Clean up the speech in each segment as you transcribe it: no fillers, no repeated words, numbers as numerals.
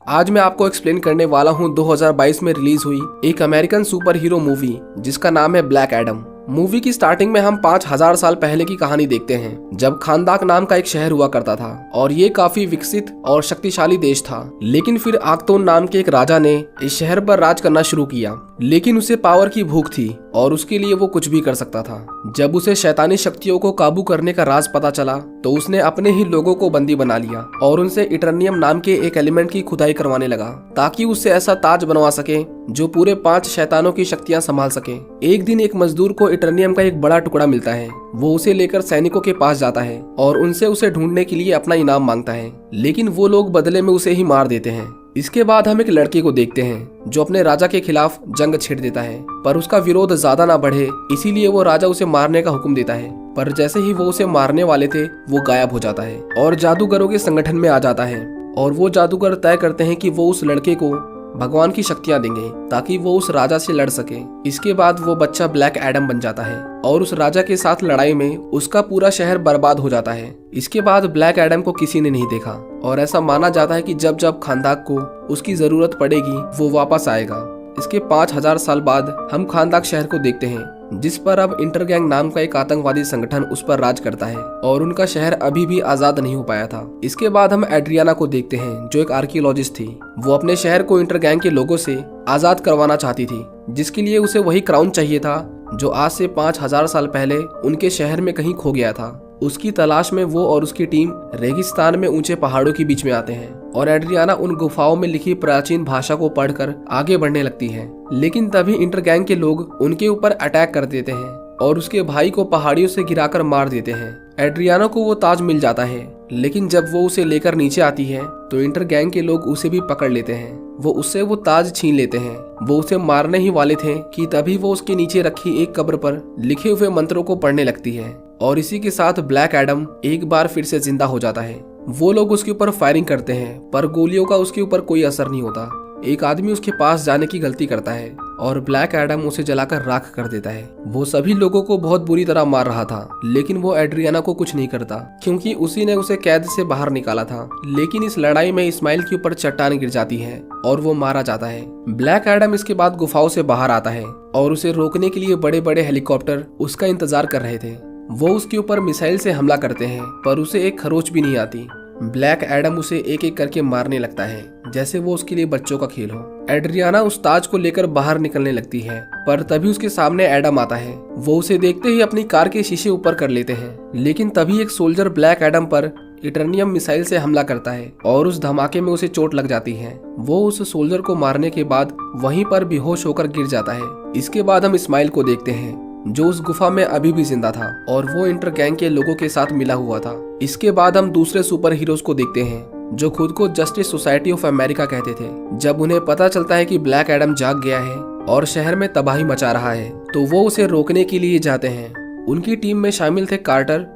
आज मैं आपको एक्सप्लेन करने वाला हूँ 2022 में रिलीज हुई एक अमेरिकन सुपर हीरो मूवी जिसका नाम है ब्लैक एडम। मूवी की स्टार्टिंग में हम 5000 साल पहले की कहानी देखते हैं, जब खानदाक नाम का एक शहर हुआ करता था और ये काफी विकसित और शक्तिशाली देश था। लेकिन फिर आख्तोन नाम के एक राजा ने इस शहर पर राज करना शुरू किया, लेकिन उसे पावर की भूख थी और उसके लिए वो कुछ भी कर सकता था। जब उसे शैतानी शक्तियों को काबू करने का राज पता चला तो उसने अपने ही लोगों को बंदी बना लिया और उनसे इटर्नियम नाम के एक एलिमेंट की खुदाई करवाने लगा ताकि उससे ऐसा ताज बनवा सके जो पूरे 5 शैतानों की शक्तियां संभाल सके। एक दिन एक मजदूर को इटर्नियम का एक बड़ा टुकड़ा मिलता है। वो उसे लेकर सैनिकों के पास जाता है और उनसे उसे ढूंढने के लिए अपना इनाम मांगता है, लेकिन वो लोग बदले में उसे ही मार देते हैं। इसके बाद हम एक लड़के को देखते हैं जो अपने राजा के खिलाफ जंग छेड़ देता है, पर उसका विरोध ज्यादा ना बढ़े इसीलिए वो राजा उसे मारने का हुक्म देता है। पर जैसे ही वो उसे मारने वाले थे वो गायब हो जाता है और जादूगरों के संगठन में आ जाता है और वो जादूगर तय करते हैं कि वो उस लड़के को भगवान की शक्तियां देंगे ताकि वो उस राजा से लड़ सके। इसके बाद वो बच्चा ब्लैक एडम बन जाता है और उस राजा के साथ लड़ाई में उसका पूरा शहर बर्बाद हो जाता है। इसके बाद ब्लैक एडम को किसी ने नहीं देखा और ऐसा माना जाता है कि जब जब खानदाक को उसकी जरूरत पड़ेगी वो वापस आएगा। इसके 5000 साल बाद हम खानदाक शहर को देखते हैं जिस पर अब इंटरगैंग नाम का एक आतंकवादी संगठन उस पर राज करता है और उनका शहर अभी भी आजाद नहीं हो पाया था। इसके बाद हम एड्रियाना को देखते हैं जो एक आर्कियोलॉजिस्ट थी। वो अपने शहर को इंटरगैंग के लोगों से आजाद करवाना चाहती थी, जिसके लिए उसे वही क्राउन चाहिए था जो आज से 5000 साल पहले उनके शहर में कहीं खो गया था। उसकी तलाश में वो और उसकी टीम रेगिस्तान में ऊंचे पहाड़ों के बीच में आते हैं और एड्रियाना उन गुफाओं में लिखी प्राचीन भाषा को पढ़कर आगे बढ़ने लगती है। लेकिन तभी इंटरगैंग के लोग उनके ऊपर अटैक कर देते हैं और उसके भाई को पहाड़ियों से गिराकर मार देते हैं। एड्रियाना को वो ताज मिल जाता है, लेकिन जब वो उसे लेकर नीचे आती है तो इंटरगैंग के लोग उसे भी पकड़ लेते हैं। वो उससे वो ताज छीन लेते हैं। वो उसे मारने ही वाले थे कि तभी वो उसके नीचे रखी एक कब्र पर लिखे हुए मंत्रों को पढ़ने लगती है और इसी के साथ ब्लैक एडम एक बार फिर से जिंदा हो जाता है। वो लोग उसके ऊपर फायरिंग करते हैं पर गोलियों का उसके ऊपर कोई असर नहीं होता। एक आदमी उसके पास जाने की गलती करता है और ब्लैक एडम उसे जलाकर राख कर देता है। वो सभी लोगों को बहुत बुरी तरह मार रहा था, लेकिन वो एड्रियाना को कुछ नहीं करता क्योंकि उसी ने उसे कैद से बाहर निकाला था। लेकिन इस लड़ाई में इस्माइल के ऊपर चट्टान गिर जाती है और वो मारा जाता है। ब्लैक एडम इसके बाद गुफाओं से बाहर आता है और उसे रोकने के लिए बड़े बड़े हेलीकॉप्टर उसका इंतजार कर रहे थे। वो उसके ऊपर मिसाइल से हमला करते हैं पर उसे एक खरोच भी नहीं आती। ब्लैक एडम उसे एक एक करके मारने लगता है जैसे वो उसके लिए बच्चों का खेल हो। एड्रियाना उस ताज को लेकर बाहर निकलने लगती है पर तभी उसके सामने एडम आता है। वो उसे देखते ही अपनी कार के शीशे ऊपर कर लेते हैं, लेकिन तभी एक सोल्जर ब्लैक एडम पर इटर्नियम मिसाइल से हमला करता है और उस धमाके में उसे चोट लग जाती है। वो उस सोल्जर को मारने के बाद वहीं पर बेहोश होकर गिर जाता है। इसके बाद हम इस्माइल को देखते हैं जो उस गुफा में अभी भी जिंदा था और वो इंटरगैंग के लोगों के साथ मिला हुआ था। इसके बाद हम दूसरे सुपर हीरोज को देखते हैं जो खुद को जस्टिस सोसाइटी ऑफ अमेरिका कहते थे। जब उन्हें पता चलता है कि ब्लैक एडम जाग गया है और शहर में तबाही मचा रहा है तो वो उसे रोकने के लिए जाते हैं। उनकी टीम में शामिल थे कार्टर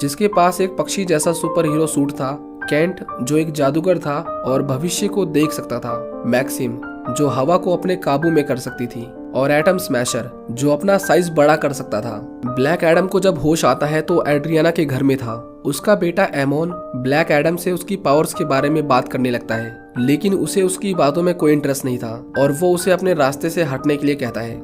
जिसके पास एक पक्षी जैसा सुपर हीरो सूट था, केंट जो एक जादूगर था और भविष्य को देख सकता था, मैक्सिम जो हवा को अपने काबू में कर सकती थी और एटम स्मैशर जो अपना साइज बड़ा कर सकता था। ब्लैक एडम को जब होश आता है तो एड्रियाना के घर में था। उसका बेटा एमोन ब्लैक एडम से उसकी पावर्स के बारे में बात करने लगता है, लेकिन उसे उसकी बातों में कोई इंटरेस्ट नहीं था और वो उसे अपने रास्ते से हटने के लिए कहता है।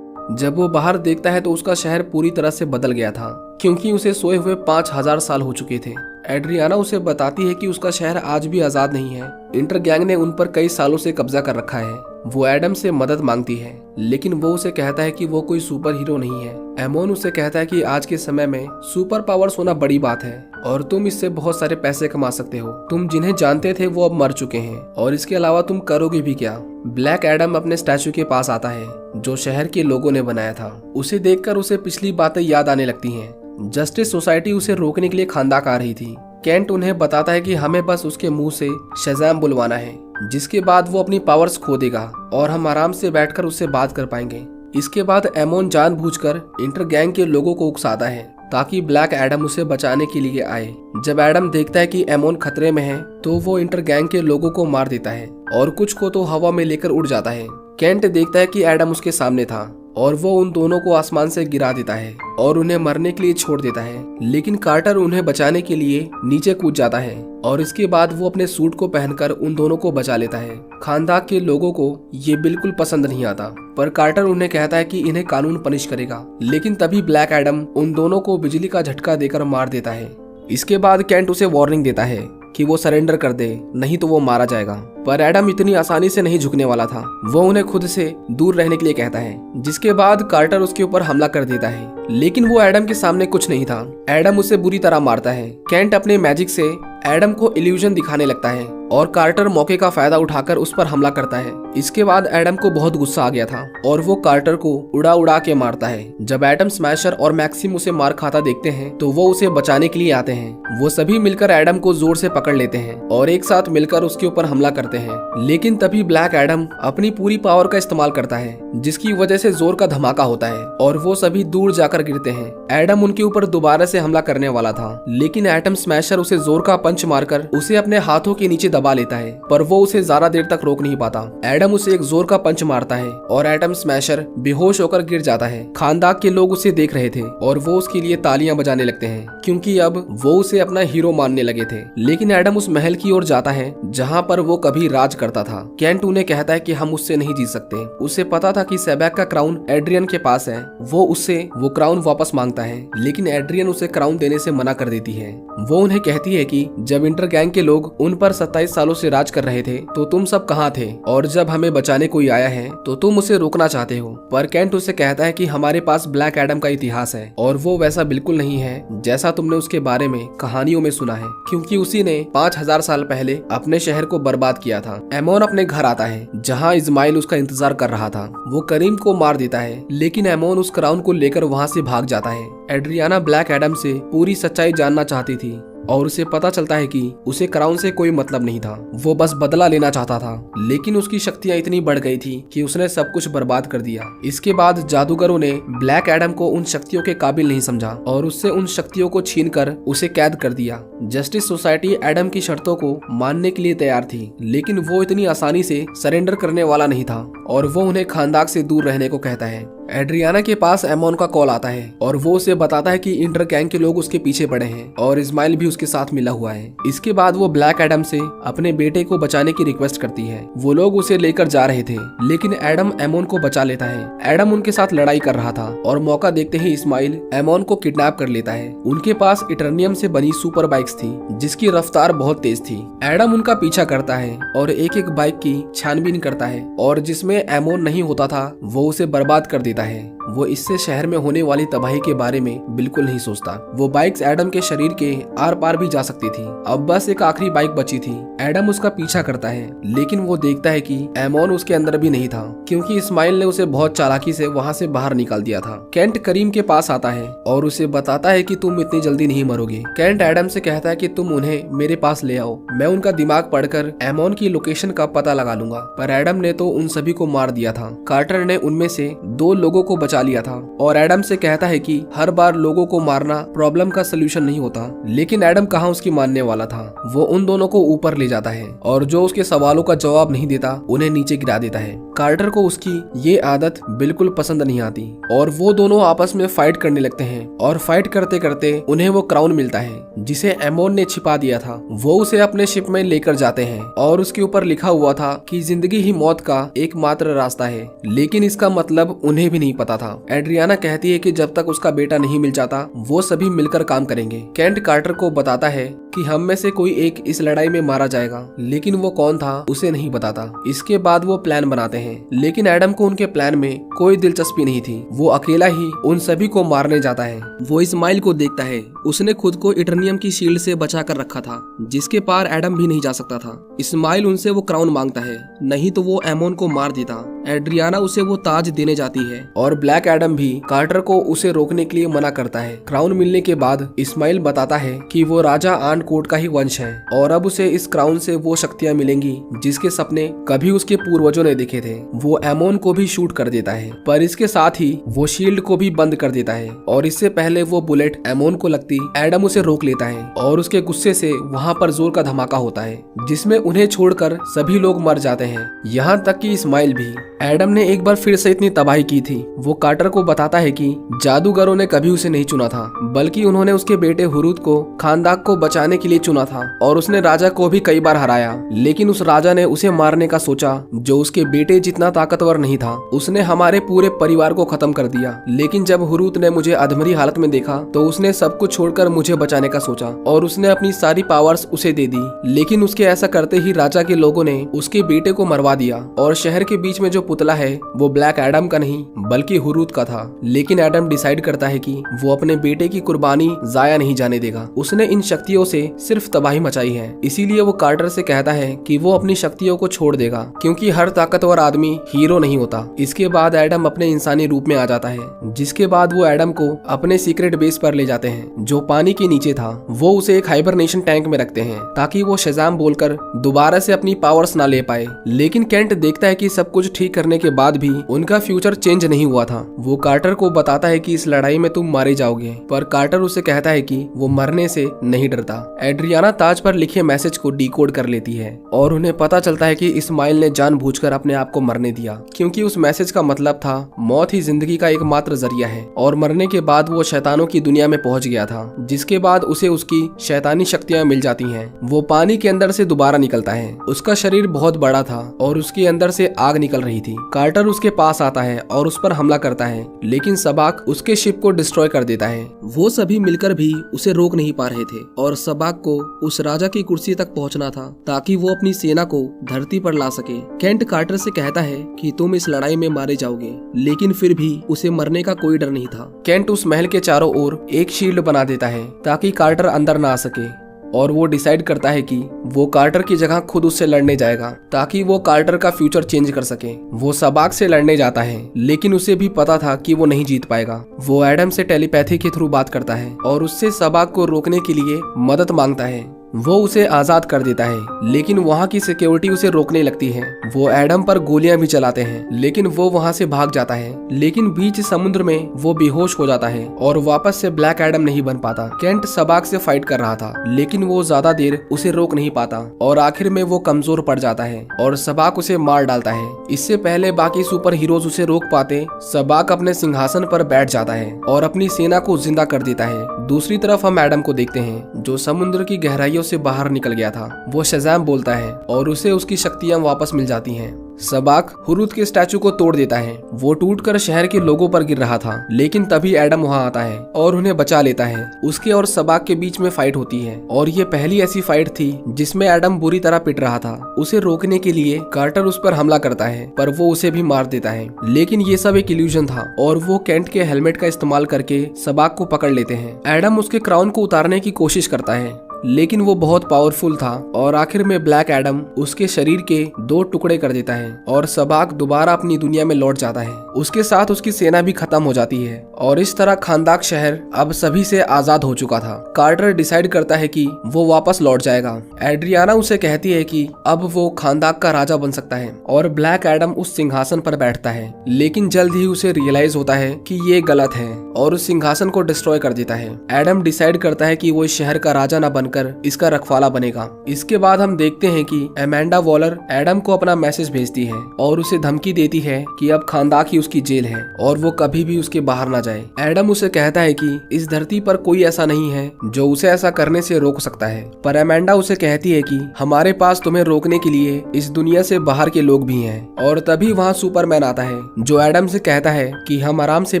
जब वो बाहर देखता है तो उसका शहर पूरी तरह से बदल गया था क्योंकि उसे सोए हुए 5000 साल हो चुके थे। एड्रियाना उसे बताती है कि उसका शहर आज भी आजाद नहीं है। इंटरगैंग ने उन पर कई सालों से कब्जा कर रखा है। वो एडम से मदद मांगती है, लेकिन वो उसे कहता है कि वो कोई सुपर हीरो नहीं है। एमोन उसे कहता है कि आज के समय में सुपर पावर्स होना बड़ी बात है और तुम इससे बहुत सारे पैसे कमा सकते हो। तुम जिन्हें जानते थे वो अब मर चुके हैं और इसके अलावा तुम करोगे भी क्या। ब्लैक एडम अपने स्टैचू के पास आता है जो शहर के लोगों ने बनाया था। उसे देखकर उसे पिछली बातें याद आने लगती हैं। जस्टिस सोसाइटी उसे रोकने के लिए खानदाक आ रही थी। केंट उन्हें बताता है कि हमें बस उसके मुंह से शज़ाम बुलवाना है, जिसके बाद वो अपनी पावर्स खो देगा और हम आराम से बैठकर उससे बात कर पाएंगे। इसके बाद एमोन जानबूझकर इंटरगैंग के लोगों को उकसाता है ताकि ब्लैक एडम उसे बचाने के लिए आए। जब एडम देखता है कि एमोन खतरे में है तो वो इंटरगैंग के लोगों को मार देता है और कुछ को तो हवा में लेकर उड़ जाता है। केंट देखता है कि एडम उसके सामने था और वो उन दोनों को आसमान से गिरा देता है और उन्हें मरने के लिए छोड़ देता है। लेकिन कार्टर उन्हें बचाने के लिए नीचे कूद जाता है और इसके बाद वो अपने सूट को पहनकर उन दोनों को बचा लेता है। खानदान के लोगों को ये बिल्कुल पसंद नहीं आता, पर कार्टर उन्हें कहता है कि इन्हें कानून पनिश करेगा। लेकिन तभी ब्लैक एडम उन दोनों को बिजली का झटका देकर मार देता है। इसके बाद केंट उसे वार्निंग देता है कि वो सरेंडर कर दे, नहीं तो वो मारा जाएगा। पर एडम इतनी आसानी से नहीं झुकने वाला था। वो उन्हें खुद से दूर रहने के लिए कहता है, जिसके बाद कार्टर उसके ऊपर हमला कर देता है। लेकिन वो एडम के सामने कुछ नहीं था। एडम उसे बुरी तरह मारता है। केंट अपने मैजिक से एडम को इल्यूजन दिखाने लगता है और कार्टर मौके का फायदा उठाकर उस पर हमला करता है। इसके बाद एडम को बहुत गुस्सा आ गया था और वो कार्टर को उड़ा उड़ा के मारता है। जब एडम, स्मैशर और मैक्सिम उसे मार खाता देखते हैं तो वो उसे बचाने के लिए आते हैं। वो सभी मिलकर एडम को जोर से पकड़ लेते हैं और एक साथ मिलकर उसके ऊपर हमला करते हैं। लेकिन तभी ब्लैक एडम अपनी पूरी पावर का इस्तेमाल करता है, जिसकी वजह से जोर का धमाका होता है और वो सभी दूर जाकर गिरते हैं। एडम उनके ऊपर दोबारा से हमला करने वाला था, लेकिन एटम स्मैशर उसे जोर का पंच मारकर उसे अपने हाथों के नीचे दबा लेता है, पर वो उसे ज्यादा देर तक रोक नहीं पाता। एडम उसे एक जोर का पंच मारता है और एटम स्मैशर बेहोश होकर गिर जाता है। खानदान के लोग उसे देख रहे थे और वो उसके लिए तालियां बजाने लगते हैं, क्योंकि अब वो उसे अपना हीरो मानने लगे थे। लेकिन एडम उस महल की ओर जाता है जहाँ पर वो कभी राज करता था। केंट उन्हें कहता है कि हम उससे नहीं जीत सकते। उसे पता था कि सेबैक का क्राउन एड्रियन के पास है। वो उससे वो क्राउन वापस मांगता है, लेकिन एड्रियन उसे क्राउन देने से मना कर देती है। वो उन्हें कहती है कि जब इंटर गैंग के लोग उन पर 27 सालों से राज कर रहे थे तो तुम सब कहाँ थे, और जब हमें बचाने कोई आया है तो तुम उसे रोकना चाहते हो। पर केंट उसे कहता है कि हमारे पास ब्लैक एडम का इतिहास है और वो वैसा बिल्कुल नहीं है जैसा तुमने उसके बारे में कहानियों में सुना है, क्योंकि उसी ने 5000 साल पहले अपने शहर को बर्बाद किया था। एमोन अपने घर आता है जहाँ इस्माइल उसका इंतजार कर रहा था। वो करीम को मार देता है, लेकिन एमोन उस क्राउन को लेकर वहाँ से भाग जाता है। एड्रियाना ब्लैक एडम से पूरी सच्चाई जानना चाहती थी और उसे पता चलता है कि उसे क्राउन से कोई मतलब नहीं था, वो बस बदला लेना चाहता था। लेकिन उसकी शक्तियां इतनी बढ़ गई थी कि उसने सब कुछ बर्बाद कर दिया। इसके बाद जादूगरों ने ब्लैक एडम को उन शक्तियों के काबिल नहीं समझा और उससे उन शक्तियों को छीनकर उसे कैद कर दिया। जस्टिस सोसाइटी एडम की शर्तों को मानने के लिए तैयार थी, लेकिन वो इतनी आसानी से सरेंडर करने वाला नहीं था और वो उन्हें खानदान से दूर रहने को कहता है। एड्रियाना के पास एमोन का कॉल आता है और वो उसे बताता है कि इंटर गैंग के लोग उसके पीछे पड़े हैं और इस्माइल भी उसके साथ मिला हुआ है। इसके बाद वो ब्लैक एडम से अपने बेटे को बचाने की रिक्वेस्ट करती है। वो लोग उसे लेकर जा रहे थे, लेकिन एडम एमोन को बचा लेता है। एडम उनके साथ लड़ाई कर रहा था और मौका देखते ही इस्माइल एमोन को किडनैप कर लेता है। उनके पास इटर्नियम से बनी सुपर बाइक्स थी जिसकी रफ्तार बहुत तेज थी। एडम उनका पीछा करता है और एक एक बाइक की छानबीन करता है और जिसमें एमोन नहीं होता था वो उसे बर्बाद कर देता है। वो इससे शहर में होने वाली तबाही के बारे में बिल्कुल नहीं सोचता। वो बाइक्स एडम के शरीर के आर पार भी जा सकती थी। अब बस एक आखिरी बाइक बची थी। एडम उसका पीछा करता है, लेकिन वो देखता है कि एमोन उसके अंदर भी नहीं था, क्योंकि इस्माइल ने उसे बहुत चालाकी से वहाँ से बाहर निकाल दिया था। केंट करीम के पास आता है और उसे बताता है कि तुम इतनी जल्दी नहीं मरोगे। केंट एडम से कहता है कि तुम उन्हें मेरे पास ले आओ, मैं उनका दिमाग पढ़कर एमोन की लोकेशन का पता लगा लूंगा। पर एडम ने तो उन सभी को मार दिया था। कार्टर ने उनमें से 2 लोगों को बचा लिया था और एडम से कहता है कि हर बार लोगों को मारना प्रॉब्लम का सलूशन नहीं होता। लेकिन एडम कहाँ उसकी मानने वाला था। वो उन दोनों को ऊपर ले जाता है और जो उसके सवालों का जवाब नहीं देता उन्हें नीचे गिरा देता है। कार्टर को उसकी ये आदत बिल्कुल पसंद नहीं आती और वो दोनों आपस में फाइट करने लगते हैं और फाइट करते करते उन्हें वो क्राउन मिलता है जिसे एमोन ने छिपा दिया था। वो उसे अपने शिप में लेकर जाते हैं और उसके ऊपर लिखा हुआ था कि जिंदगी ही मौत का एकमात्र रास्ता है, लेकिन इसका मतलब उन्हें भी नहीं पता था। एड्रियाना कहती है कि जब तक उसका बेटा नहीं मिल जाता वो सभी मिलकर काम करेंगे। केंट कार्टर को बताता है कि हम में से कोई एक इस लड़ाई में मारा जाएगा, लेकिन वो कौन था उसे नहीं बताता। इसके बाद वो प्लान बनाते हैं, लेकिन एडम को उनके प्लान में कोई दिलचस्पी नहीं थी। वो अकेला ही उन सभी को मारने जाता है। वो इस्माइल को देखता है, उसने खुद को इटर्नियम की शील्ड से बचा कर रखा था जिसके पार एडम भी नहीं जा सकता था। इस्माइल उनसे वो क्राउन मांगता है, नहीं तो वो एमोन को मार देता। एड्रियाना उसे वो ताज देने जाती है और ब्लैक एडम भी कार्टर को उसे रोकने के लिए मना करता है। क्राउन मिलने के बाद इस्माइल बताता है कि वो राजा आन कोड का ही वंश है और अब उसे इस क्राउन से वो शक्तियां मिलेंगी जिसके सपने कभी उसके पूर्वजों ने देखे थे। वो एमोन को भी शूट कर देता है, पर इसके साथ ही वो शील्ड को भी बंद कर देता है और इससे पहले वो बुलेट एमोन को लगती एडम उसे रोक लेता है और उसके गुस्से से वहाँ पर जोर का धमाका होता है जिसमें उन्हें छोड़कर सभी लोग मर जाते हैं, यहाँ तक कि इस्माइल भी। एडम ने एक बार फिर से इतनी तबाही की थी। वो कार्टर को बताता है कि जादूगरों ने कभी उसे नहीं चुना था, बल्कि उन्होंने उसके बेटे हुरूद को खानदाक को बचाने के लिए चुना था और उसने राजा को भी कई बार हराया, लेकिन उस राजा ने उसे मारने का सोचा जो उसके बेटे जितना ताकतवर नहीं था। उसने हमारे पूरे परिवार को खत्म कर दिया, लेकिन जब हुरूद ने मुझे अधमरी हालत में देखा तो उसने सब कुछ छोड़कर मुझे बचाने का सोचा और उसने अपनी सारी पावर्स उसे दे दी। लेकिन उसके ऐसा करते ही राजा के लोगों ने उसके बेटे को मरवा दिया और शहर के बीच में जो पुतला है वो ब्लैक एडम का नहीं बल्कि हुरूद का था। लेकिन एडम डिसाइड करता है कि वो अपने बेटे की कुर्बानी जाया नहीं जाने देगा। उसने इन शक्तियों से सिर्फ तबाही मचाई है, इसीलिए वो कार्टर से कहता है कि वो अपनी शक्तियों को छोड़ देगा क्योंकि हर ताकतवर आदमी हीरो नहीं होता। इसके बाद एडम अपने इंसानी रूप में आ जाता है, जिसके बाद वो एडम को अपने सीक्रेट बेस पर ले जाते हैं जो पानी के नीचे था। वो उसे एक हाइबरनेशन टैंक में रखते हैं ताकि वो शज़ाम बोलकर दोबारा से अपनी पावर्स ना ले पाए। लेकिन केंट देखता है कि सब कुछ ठीक करने के बाद भी उनका फ्यूचर चेंज नहीं हुआ था। वो कार्टर को बताता है कि इस लड़ाई में तुम मारे जाओगे, पर कार्टर उसे कहता है कि वो मरने से नहीं डरता। एड्रियाना ताज पर लिखे मैसेज को डिकोड कर लेती है और उन्हें पता चलता है कि इस्माइल ने जानबूझकर अपने आप को मरने दिया, क्योंकि उस मैसेज का मतलब था मौत ही जिंदगी का एकमात्र जरिया है। और मरने के बाद वो शैतानों की दुनिया में पहुंच गया था, जिसके बाद उसे उसकी शैतानी शक्तियां मिल जाती हैं। वो पानी के अंदर से दोबारा निकलता है। उसका शरीर बहुत बड़ा था और उसके अंदर से आग निकल रही थी। कार्टर उसके पास आता है और उस पर हमला करता है, लेकिन सबाक उसके शिप को डिस्ट्रॉय कर देता है। वो सभी मिलकर भी उसे रोक नहीं पा रहे थे और सबाक को उस राजा की कुर्सी तक पहुंचना था ताकि वो अपनी सेना को धरती पर ला सके। केंट कार्टर से कहता है कि तुम इस लड़ाई में मारे जाओगे, लेकिन फिर भी उसे मरने का कोई डर नहीं था। केंट उस महल के चारों ओर एक शील्ड बना देता है ताकि कार्टर अंदर ना आ सके और वो डिसाइड करता है कि वो कार्टर की जगह खुद उससे लड़ने जाएगा ताकि वो कार्टर का फ्यूचर चेंज कर सके। वो सबाक से लड़ने जाता है, लेकिन उसे भी पता था कि वो नहीं जीत पाएगा। वो एडम से टेलीपैथी के थ्रू बात करता है और उससे सबाक को रोकने के लिए मदद मांगता है। वो उसे आजाद कर देता है, लेकिन वहाँ की सिक्योरिटी उसे रोकने लगती है। वो एडम पर गोलियां भी चलाते हैं, लेकिन वो वहाँ से भाग जाता है। लेकिन बीच समुद्र में वो बेहोश हो जाता है और वापस से ब्लैक एडम नहीं बन पाता। केंट सबाक से फाइट कर रहा था, लेकिन वो ज्यादा देर उसे रोक नहीं पाता और आखिर में वो कमजोर पड़ जाता है और सबाक उसे मार डालता है। इससे पहले बाकी सुपर हीरोज उसे रोक पाते, सबाक अपने सिंहासन पर बैठ जाता है और अपनी सेना को जिंदा कर देता है। दूसरी तरफ हम एडम को देखते हैं जो समुद्र की गहराइयों से बाहर निकल गया था। वो शज़ाम बोलता है और उसे उसकी शक्तियां वापस मिल जाती हैं। सबाक हुरूद के स्टैचू को तोड़ देता है। वो टूटकर शहर के लोगों पर गिर रहा था, लेकिन तभी एडम वहां आता है और उन्हें बचा लेता है। उसके और सबाक के बीच में फाइट होती है और ये पहली ऐसी फाइट थी जिसमें एडम बुरी तरह पिट रहा था। उसे रोकने के लिए कार्टर उस पर हमला करता है, पर वो उसे भी मार देता है। लेकिन ये सब एक इल्यूजन था और वो केंट के हेलमेट का इस्तेमाल करके सबाक को पकड़ लेते हैं। एडम उसके क्राउन को उतारने की कोशिश करता है, लेकिन वो बहुत पावरफुल था और आखिर में ब्लैक एडम उसके शरीर के 2 टुकड़े कर देता है और सबाक दोबारा अपनी दुनिया में लौट जाता है। उसके साथ उसकी सेना भी खत्म हो जाती है और इस तरह खानदाक शहर अब सभी से आजाद हो चुका था। कार्टर डिसाइड करता है कि वो वापस लौट जाएगा। एड्रियाना उसे कहती है कि अब वो खानदाक का राजा बन सकता है और ब्लैक एडम उस सिंहासन पर बैठता है, लेकिन जल्द ही उसे रियलाइज होता है कि ये गलत है और उस सिंहासन को डिस्ट्रॉय कर देता है। एडम डिसाइड करता है कि वो इस शहर का राजा न बनकर इसका रखवाला बनेगा। इसके बाद हम देखते हैं कि एमेंडा वॉलर एडम को अपना मैसेज भेजती है और उसे धमकी देती है कि अब खानदाक ही उसकी जेल है और वो कभी भी उसके बाहर ना जाए। एडम उसे कहता है कि इस धरती पर कोई ऐसा नहीं है जो उसे ऐसा करने से रोक सकता है, पर एमेंडा उसे कहती है कि हमारे पास तुम्हें रोकने के लिए इस दुनिया से बाहर के लोग भी हैं। और तभी वहाँ सुपरमैन आता है जो एडम से कहता है कि हम आराम से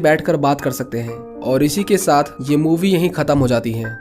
बैठकर बात कर सकते हैं। और इसी के साथ ये मूवी यहीं खत्म हो जाती है।